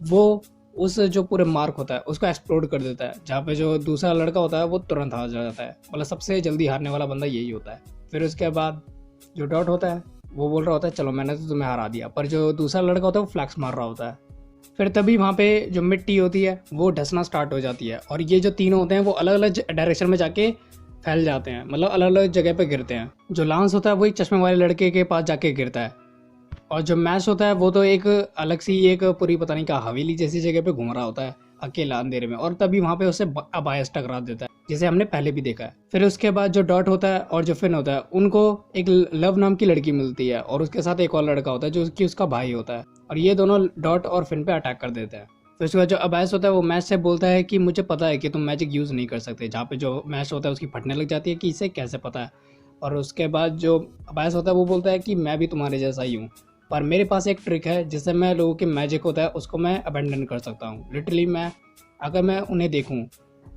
वो उस जो पूरे मार्क होता है उसको एक्सप्लोड कर देता है, जहाँ पे जो दूसरा लड़का होता है वो तुरंत हार जाता है। मतलब सबसे जल्दी हारने वाला बंदा यही होता है। फिर उसके बाद जो डॉट होता है वो बोल रहा होता है चलो मैंने तो तुम्हें हरा दिया, पर जो दूसरा लड़का होता है वो फ्लैक्स मार रहा होता है। फिर तभी वहाँ पे जो मिट्टी होती है वो ढसना स्टार्ट हो जाती है और ये जो तीनों होते हैं वो अलग अलग डायरेक्शन में जाके फैल जाते हैं, मतलब अलग अलग जगह पे गिरते हैं। जो लांस होता है वो एक चश्मे वाले लड़के के पास जाके गिरता है और जो मैश होता है वो तो एक अलग सी एक पूरी पता नहीं क्या हवेली जैसी जगह पे घूम रहा होता है अकेला अंधेरे में। और तभी वहाँ पे उसे अबायस टकरा देता है जिसे हमने पहले भी देखा है। फिर उसके बाद जो डॉट होता है और जो फिन होता है उनको एक लव नाम की लड़की मिलती है और उसके साथ एक और लड़का होता है जो कि उसका भाई होता है और ये दोनों डॉट और फिन पे अटैक कर देते हैं। फिर उसके बाद जो अबायस होता है वो मैश से बोलता है कि मुझे पता है कि तुम मैजिक यूज़ नहीं कर सकते, जहाँ पे जो मैश होता है उसकी फटने लग जाती है कि इसे कैसे पता है। और उसके बाद जो अबायस होता है वो बोलता है कि मैं भी तुम्हारे जैसा ही हूँ, पर मेरे पास एक ट्रिक है जिससे मैं लोगों के मैजिक होता है उसको मैं अबेंडन कर सकता हूँ। लिटरली अगर मैं उन्हें देखूँ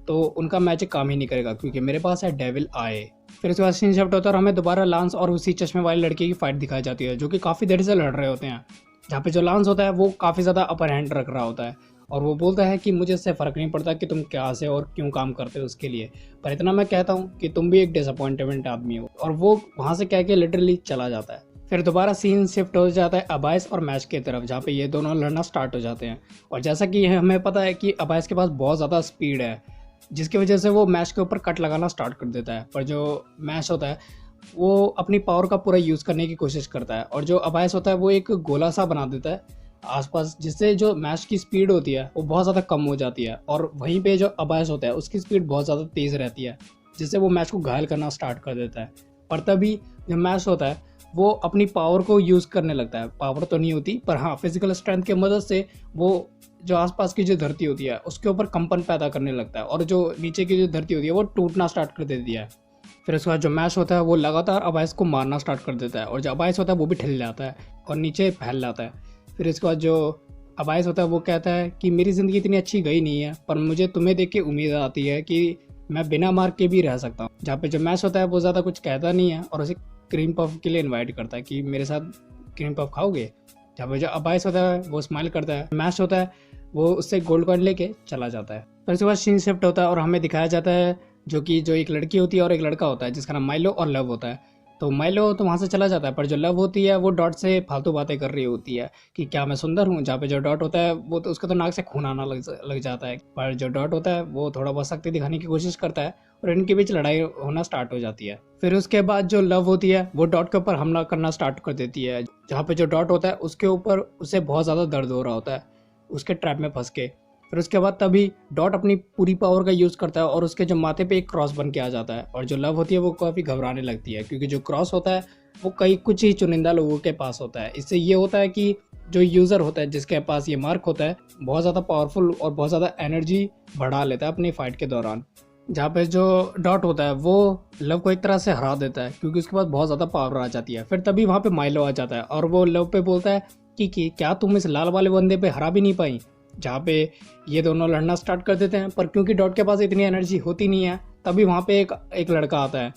तो उनका मैजिक काम ही नहीं करेगा क्योंकि मेरे पास है डेविल आए। फिर उसके बाद सीन शिफ्ट होता है और हमें दोबारा लांस और उसी चश्मे वाले लड़के की फाइट दिखाई जाती है जो कि काफ़ी देर से लड़ रहे होते हैं, जहाँ पे जो लांस होता है वो काफ़ी ज़्यादा अपर हैंड रख रहा होता है और वो बोलता है कि मुझे इससे फ़र्क नहीं पड़ता कि तुम क्या से और क्यों काम करते हो उसके लिए, पर इतना मैं कहता हूँ कि तुम भी एक डिसअपॉइंटमेंट आदमी हो। और वो वहाँ से कह के लिटरली चला जाता है। फिर दोबारा सीन शिफ्ट हो जाता है अबायस और मैच की तरफ, जहाँ पे ये दोनों लड़ना स्टार्ट हो जाते हैं। और जैसा कि हमें पता है कि अबायस के पास बहुत ज़्यादा स्पीड है जिसकी वजह से वो मैच के ऊपर कट लगाना स्टार्ट कर देता है, पर जो मैच होता है वो अपनी पावर का पूरा यूज़ करने की कोशिश करता है और जो अबायस होता है वो एक गोला सा बना देता है आसपास, जिससे जो मैच की स्पीड होती है वो बहुत ज़्यादा कम हो जाती है और वहीं पे जो अबायस होता है उसकी स्पीड बहुत ज़्यादा तेज़ रहती है जिससे वो मैच को घायल करना स्टार्ट कर देता है। पर तभी जो मैच होता है वो अपनी पावर को यूज़ करने लगता है। पावर तो नहीं होती पर हाँ फिजिकल स्ट्रेंथ की मदद से वो जो आसपास की जो धरती होती है उसके ऊपर कंपन पैदा करने लगता है और जो नीचे की जो धरती होती है वो टूटना स्टार्ट कर देती है। फिर उसके बाद जो मैच होता है वो लगातार अबायस को मारना स्टार्ट कर देता है और जो अबायस होता है वो भी ठिल जाता है और नीचे फैल जाता है। फिर इसके बाद जो अबायस होता है वो कहता है कि मेरी ज़िंदगी इतनी अच्छी गई नहीं है, पर मुझे तुम्हें देख के उम्मीद आती है कि मैं बिना मार के भी रह सकता हूँ। जहाँ पे जो मैच होता है वो ज़्यादा कुछ कहता नहीं है और उसे क्रीम पफ के लिए इनवाइट करता है कि मेरे साथ क्रीम पफ खाओगे। जहाँ पे जो अबायस होता है वो स्माइल करता है। मैच होता है वो उससे गोल्ड कॉइन लेके चला जाता है। फिर उसके बाद सीन शिफ्ट होता है और हमें दिखाया जाता है जो एक लड़की होती है और एक लड़का होता है जिसका नाम माइलो और लव होता है। तो माइलो तो वहाँ से चला जाता है, पर जो लव होती है वो डॉट से फालतू बातें कर रही होती है कि क्या मैं सुंदर हूँ। जहाँ पे जो डॉट होता है वो तो उसका तो नाक से खून आना लग जाता है, पर जो डॉट होता है वो थोड़ा बहुत शक्ति दिखाने की कोशिश करता है और इनके बीच लड़ाई होना स्टार्ट हो जाती है। फिर उसके बाद जो लव होती है वो डॉट के ऊपर हमला करना स्टार्ट कर देती है, जहाँ पे जो डॉट होता है उसके ऊपर उसे बहुत ज़्यादा दर्द हो रहा होता है उसके ट्रैप में फंस के। फिर उसके बाद तभी डॉट अपनी पूरी पावर का यूज़ करता है और उसके जो माथे पे एक क्रॉस बन के आ जाता है और जो लव होती है वो काफ़ी घबराने लगती है क्योंकि जो क्रॉस होता है वो कुछ ही चुनिंदा लोगों के पास होता है। इससे ये होता है कि जो यूज़र होता है जिसके पास ये मार्क होता है बहुत ज़्यादा पावरफुल और बहुत ज़्यादा एनर्जी बढ़ा लेता है अपनी फाइट के दौरान। जहाँ पे जो डॉट होता है वो लव को एक तरह से हरा देता है क्योंकि उसके पास बहुत ज़्यादा पावर आ जाती है। फिर तभी वहाँ पे माइलो आ जाता है और वो लव पे बोलता है कि क्या तुम इस लाल वाले बंदे पे हरा भी नहीं पाई। जहाँ पे ये दोनों लड़ना स्टार्ट कर देते हैं, पर क्योंकि डॉट के पास इतनी एनर्जी होती नहीं है तभी वहाँ पे एक लड़का आता है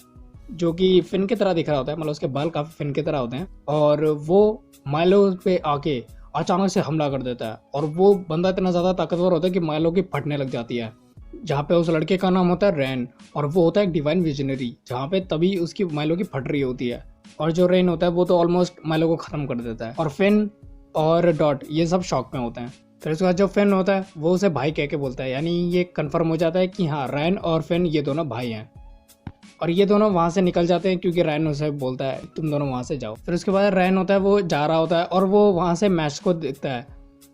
जो कि फिन की तरह दिख रहा होता है, मतलब उसके बाल काफ़ी फिन की तरह होते हैं और वो माइलो पे आके अचानक से हमला कर देता है और वो बंदा इतना ज़्यादा ताकतवर होता है कि माइलो की फटने लग जाती है। जहाँ पे उस लड़के का नाम होता है रैन और वो होता है एक डिवाइन विजनरी, जहाँ पे तभी उसकी माइलो की फट रही होती है और जो रेन होता है वो तो ऑलमोस्ट माइलो को ख़त्म कर देता है और फिन और डॉट ये सब शॉक में होते हैं। फिर उसके बाद जो फिन होता है वो उसे भाई कह के बोलता है, यानी ये कंफर्म हो जाता है कि हाँ रैन और फिन ये दोनों भाई हैं और ये दोनों वहाँ से निकल जाते हैं क्योंकि रैन उसे बोलता है तुम दोनों वहाँ से जाओ। फिर उसके बाद रैन होता है वो जा रहा होता है और वो वहाँ से मैच को देखता है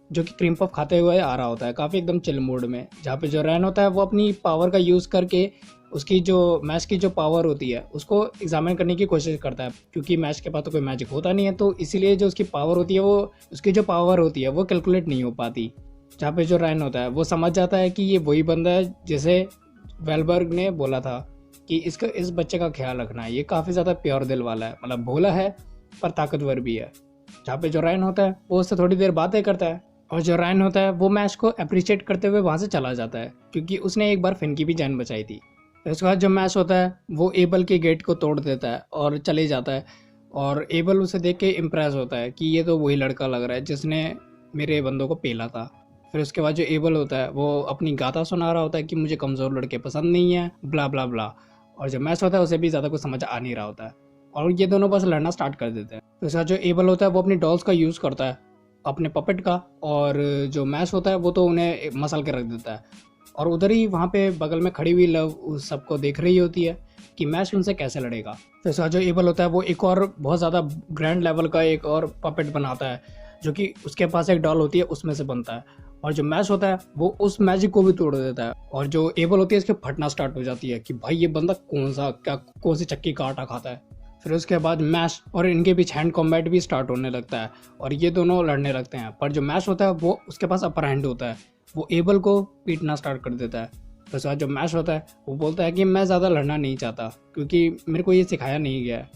जो कि क्रीम पफ खाते हुए आ रहा होता है काफ़ी एकदम चिल मूड में। जहाँ पे जो रैन होता है वो अपनी पावर का यूज़ करके उसकी जो मैच की जो पावर होती है उसको एग्जामिन करने की कोशिश करता है, क्योंकि मैच के पास तो कोई मैजिक होता नहीं है, तो इसीलिए जो उसकी पावर होती है वो उसकी जो पावर होती है वो कैलकुलेट नहीं हो पाती। जहाँ पे जो रैन होता है वो समझ जाता है कि ये वही बंदा है जिसे वेलबर्ग ने बोला था कि इसका इस बच्चे का ख्याल रखना है, ये काफ़ी ज़्यादा प्योर दिल वाला है, मतलब भोला है पर ताकतवर भी है। जहाँ पे जो रैन होता है वो उससे थोड़ी देर बातें करता है, और जो रैन होता है वो मैच को अप्रिशिएट करते हुए वहाँ से चला जाता है, क्योंकि उसने एक बार फिन की भी जान बचाई थी। तो उसके बाद जो मैच होता है वो एबल के गेट को तोड़ देता है और चले जाता है, और एबल उसे देख के इम्प्रेस होता है कि ये तो वही लड़का लग रहा है जिसने मेरे बंदों को पेला था। फिर उसके बाद जो एबल होता है वो अपनी गाथा सुना रहा होता है कि मुझे कमज़ोर लड़के पसंद नहीं है, ब्ला ब्ला ब्ला। और जो मैच होता है उसे भी ज़्यादा कुछ समझ आ नहीं रहा होता है, और ये दोनों बस लड़ना स्टार्ट कर देते हैं। तो उसके बाद जो एबल होता है वो अपनी डॉल्स का यूज़ करता है, अपने पपेट का, और जो मैच होता है वो तो उन्हें मसल के रख देता है। और उधर ही वहाँ पे बगल में खड़ी हुई लव उस सबको देख रही होती है कि मैच उनसे कैसे लड़ेगा। तो इसका जो एबल होता है वो एक और बहुत ज़्यादा ग्रैंड लेवल का एक और पपेट बनाता है, जो कि उसके पास एक डॉल होती है उसमें से बनता है। और जो मैच होता है वो उस मैजिक को भी तोड़ देता है, और जो एबल होती है इसके फटना स्टार्ट हो जाती है कि भाई ये बंदा कौन सी चक्की का आटा खाता है। फिर उसके बाद मैच और इनके बीच हैंड कॉम्बैट भी स्टार्ट होने लगता है, और ये दोनों लड़ने लगते हैं। पर जो मैच होता है वो उसके पास अपर हैंड होता है, वो एबल को पीटना स्टार्ट कर देता है। तो उसके बाद जो मैच होता है वो बोलता है कि मैं ज़्यादा लड़ना नहीं चाहता क्योंकि मेरे को ये सिखाया नहीं गया है।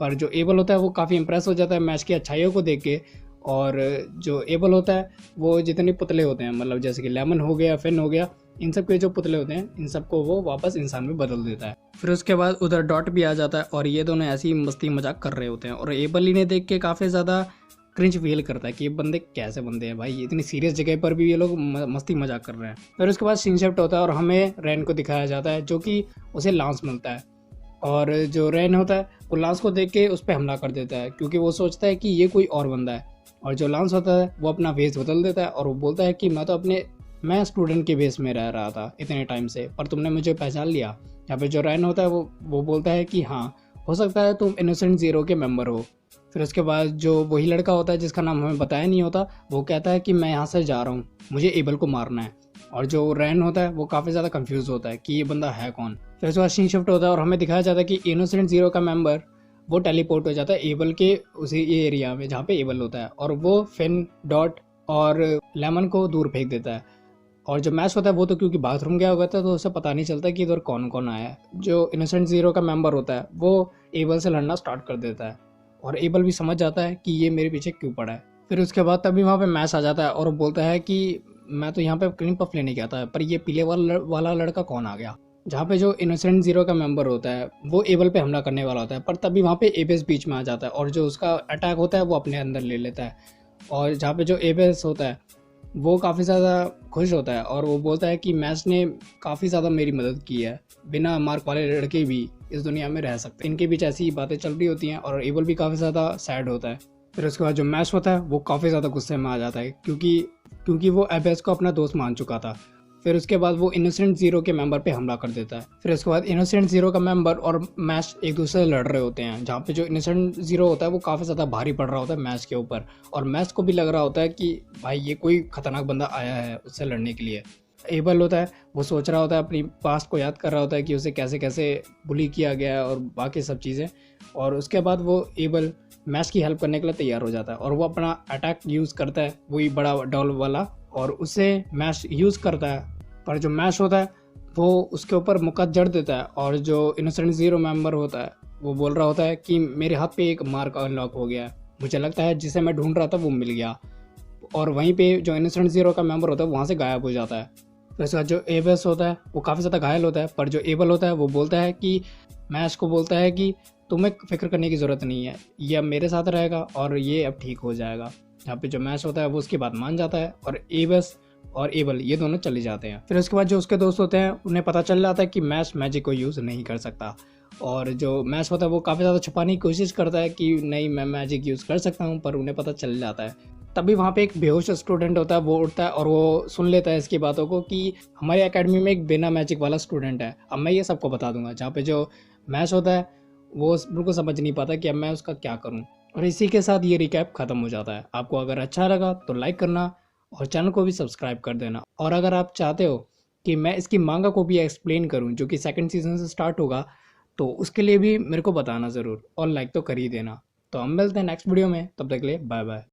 पर जो एबल होता है वो काफ़ी इंप्रेस हो जाता है मैच की अच्छाइयों को देख के, और जो एबल होता है वो जितने पुतले होते हैं, मतलब जैसे कि लेमन हो गया, फिन हो गया, इन सब के जो पुतले होते हैं इन सबको वो वापस इंसान में बदल देता है। फिर उसके बाद उधर डॉट भी आ जाता है, और ये दोनों ऐसी मस्ती मजाक कर रहे होते हैं, और एबल इन्हें देख के काफ़ी ज़्यादा क्रिंज फील करता है कि ये बंदे कैसे बंदे हैं भाई, इतनी सीरियस जगह पर भी ये लोग मस्ती मजाक कर रहे हैं। फिर उसके बाद सीन शिफ्ट होता है और हमें रैन को दिखाया जाता है, जो कि उसे लांस मिलता है, और जो रैन होता है वो लांस को देख के उस पर हमला कर देता है, क्योंकि वो सोचता है कि ये कोई और बंदा है। और जो लांस होता है वो अपना वेश बदल देता है, और वो बोलता है कि मैं स्टूडेंट के बेस में रह रहा था इतने टाइम से, पर तुमने मुझे पहचान लिया। यहाँ पे जो रैन होता है वो बोलता है कि हाँ, हो सकता है तुम इनोसेंट ज़ीरो के मेंबर हो। फिर उसके बाद जो वही लड़का होता है जिसका नाम हमें बताया नहीं होता, वो कहता है कि मैं यहाँ से जा रहा हूँ, मुझे एबल को मारना है। और जो रैन होता है वो काफ़ी ज़्यादा कंफ्यूज होता है कि ये बंदा है कौन। फिर उसके बाद सीन शिफ्ट होता है और हमें दिखाया जाता है कि इनोसेंट ज़ीरो का मेंबर वो टेलीपोर्ट हो जाता है एबल के उसी एरिया में जहाँ पे एबल होता है, और वो फिन, डॉट और लेमन को दूर फेंक देता है। और जो मैच होता है वो तो क्योंकि बाथरूम गया हुआ था तो उसे पता नहीं चलता कि इधर कौन कौन आया है। जो इनोसेंट ज़ीरो का मेंबर होता है वो एबल से लड़ना स्टार्ट कर देता है, और एबल भी समझ जाता है कि ये मेरे पीछे क्यों पड़ा है। फिर उसके बाद तभी वहाँ पे मैच आ जाता है और बोलता है कि मैं तो यहाँ पे क्रीम पफ लेने गया था, पर ये पीले वाला लड़का कौन आ गया। जहाँ पे जो इनोसेंट ज़ीरो का मेंबर होता है वो एबल पे हमला करने वाला होता है, पर तभी वहाँ पे एबेस बीच में आ जाता है, और जो उसका अटैक होता है वो अपने अंदर ले लेता है। और जहाँ पे जो एबेस होता है वो काफ़ी ज़्यादा खुश होता है, और वो बोलता है कि मैच ने काफ़ी ज़्यादा मेरी मदद की है, बिना मार्क वाले लड़के भी इस दुनिया में रह सकते हैं। इनके बीच ऐसी बातें चल रही होती हैं, और एबल भी काफ़ी ज़्यादा सैड होता है। फिर उसके बाद जो मैच होता है वो काफ़ी ज़्यादा गुस्से में आ जाता है, क्योंकि वो एबेस को अपना दोस्त मान चुका था। फिर उसके बाद वो इनोसेंट ज़ीरो के मेंबर पे हमला कर देता है। फिर उसके बाद इनोसेंट ज़ीरो का मेंबर और मैच एक दूसरे से लड़ रहे होते हैं, जहाँ पे जो इनोसेंट ज़ीरो होता है वो काफ़ी ज़्यादा भारी पड़ रहा होता है मैच के ऊपर, और मैच को भी लग रहा होता है कि भाई ये कोई खतरनाक बंदा आया है उससे लड़ने के लिए। एबल होता है वो सोच रहा होता है, अपनी पास्ट को याद कर रहा होता है कि उसे कैसे कैसे बुली किया गया है और बाकी सब चीज़ें, और उसके बाद वो एबल मैच की हेल्प करने के लिए तैयार हो जाता है, और वो अपना अटैक यूज़ करता है वही बड़ा डॉल वाला, और उसे मैच यूज़ करता है। पर जो मैच होता है वो उसके ऊपर मुक्का जड़ देता है, और जो इनोसेंट ज़ीरो मेंबर होता है वो बोल रहा होता है कि मेरे हाथ पे एक मार्क अनलॉक हो गया है, मुझे लगता है जिसे मैं ढूंढ रहा था वो मिल गया। और वहीं पे जो इनोसेंट ज़ीरो का मेंबर होता है वहाँ से गायब हो जाता है। वैसे जो एबेस होता है वो काफ़ी ज़्यादा घायल होता है, पर जो एबल होता है वो बोलता है कि मैच को बोलता है कि तुम्हें फिक्र करने की ज़रूरत नहीं है, ये अब मेरे साथ रहेगा और ये अब ठीक हो जाएगा। यहाँ पे जो मैच होता है वो उसकी बात मान जाता है, और एबेस और एबल ये दोनों चले जाते हैं। फिर उसके बाद जो उसके दोस्त होते हैं उन्हें पता चल जाता है कि मैच मैजिक को यूज़ नहीं कर सकता, और जो मैच होता है वो काफ़ी ज़्यादा छुपाने की कोशिश करता है कि नहीं मैं मैजिक यूज़ कर सकता हूँ, पर उन्हें पता चल जाता है। तभी वहाँ पे एक बेहोश स्टूडेंट होता है, वो उठता है और वो सुन लेता है इसकी बातों को कि हमारी एकेडमी में एक बिना मैजिक वाला स्टूडेंट है, अब मैं ये सबको बता दूंगा। जहाँ पे जो मैच होता है वो बिल्कुल समझ नहीं पाता कि अब मैं उसका क्या करूँ। और इसी के साथ ये रिकैप ख़त्म हो जाता है। आपको अगर अच्छा लगा तो लाइक करना, और चैनल को भी सब्सक्राइब कर देना। और अगर आप चाहते हो कि मैं इसकी मांगा को भी एक्सप्लेन करूं जो कि सेकंड सीजन से स्टार्ट होगा, तो उसके लिए भी मेरे को बताना ज़रूर और लाइक तो कर ही देना। तो हम मिलते हैं नेक्स्ट वीडियो में, तब तक के लिए बाय बाय।